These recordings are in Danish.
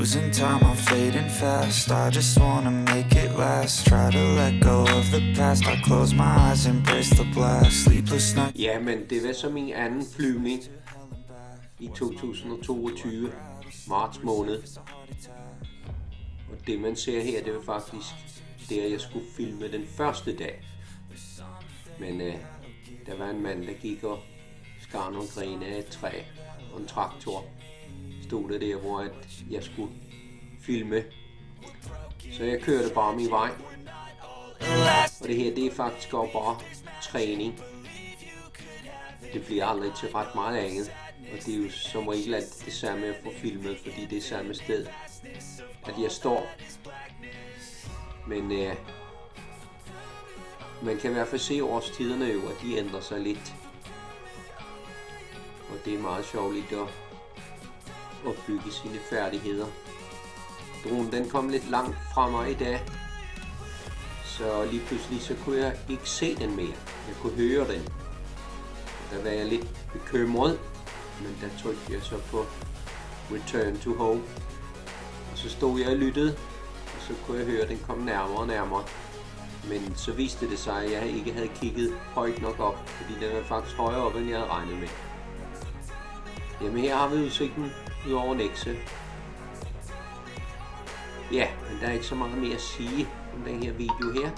losing time, I'm fading fast. I just wanna make it last. Try to let go of the past. I close my eyes, embrace the blast. Sleepless night. Ja, men det var så min anden flyvning i 2022, marts måned. Og det man ser her, det var faktisk det, jeg skulle filme den første dag. Men der var en mand, der gik og skar nogle grene af et træ, og en traktor stod der, hvor jeg skulle filme. Så jeg kørte bare min vej. Og det her, det er faktisk også bare træning. Det bliver aldrig til ret meget andet. Og det er jo som regel det samme at få filmet, fordi det er samme sted, at jeg står. Men man kan i hvert fald se årstiderne jo, at de ændrer sig lidt. Og det er meget sjovt at opbygge sine færdigheder. Dronen den kom lidt langt fra mig i dag, så lige pludselig så kunne jeg ikke se den mere. Jeg kunne høre den. Der var jeg lidt bekymret, men der trykte jeg så på Return to Home. Og så stod jeg og lyttede, og så kunne jeg høre, at den kom nærmere og nærmere. Men så viste det sig, at jeg ikke havde kigget højt nok op, fordi den var faktisk højere op, end jeg havde regnet med. Jamen her har vi udsigten ud over Nexø. Ja, men der er ikke så meget mere at sige om den her video her.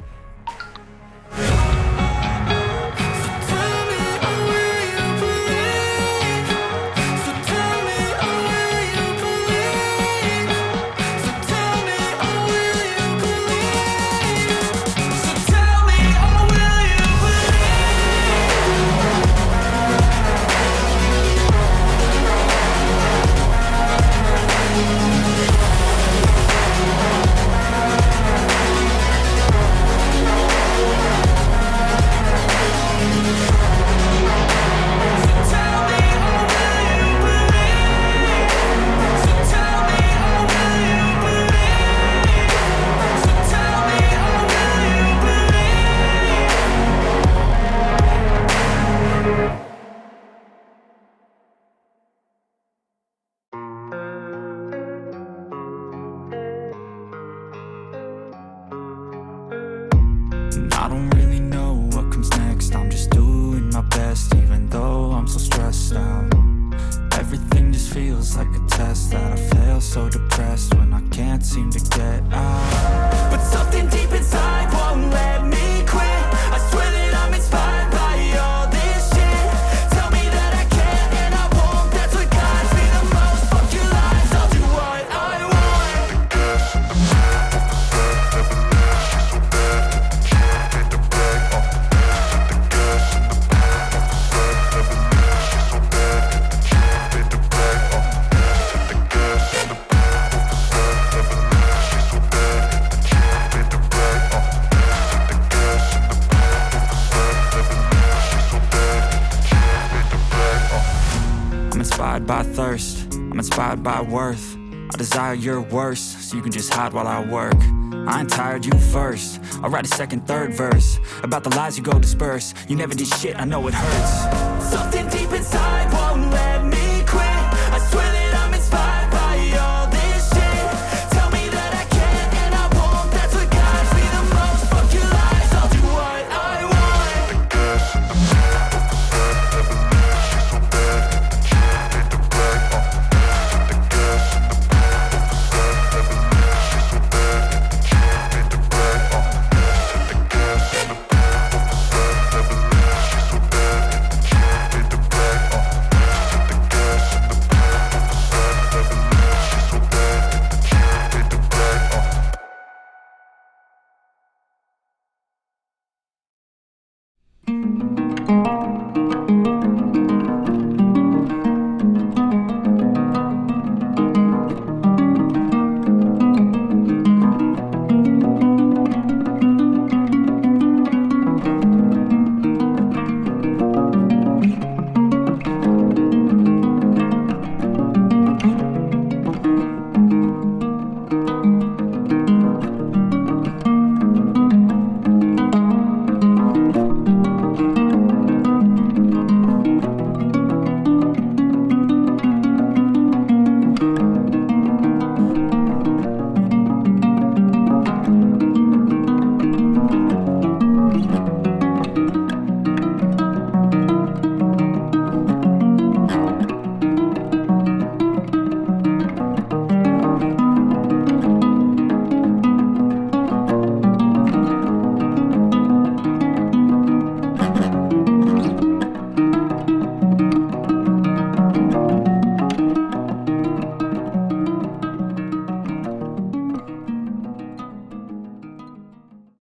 I don't really know what comes next. I'm just doing my best, even though I'm so stressed out. Everything just feels like a test that I fail, so depressed when I can't seem to get out. But something deep inside won't let me quit. I swear that I'm inspired by all this shit. Tell me that I can and I won't. That's what guides me the most. Fuck your lies, I'll do what I want. I'm inspired by thirst, I'm inspired by worth. I desire your worst, so you can just hide while I work. I ain't tired, you first. I'll write a second, third verse about the lies you go disperse. You never did shit, I know it hurts. Something deep inside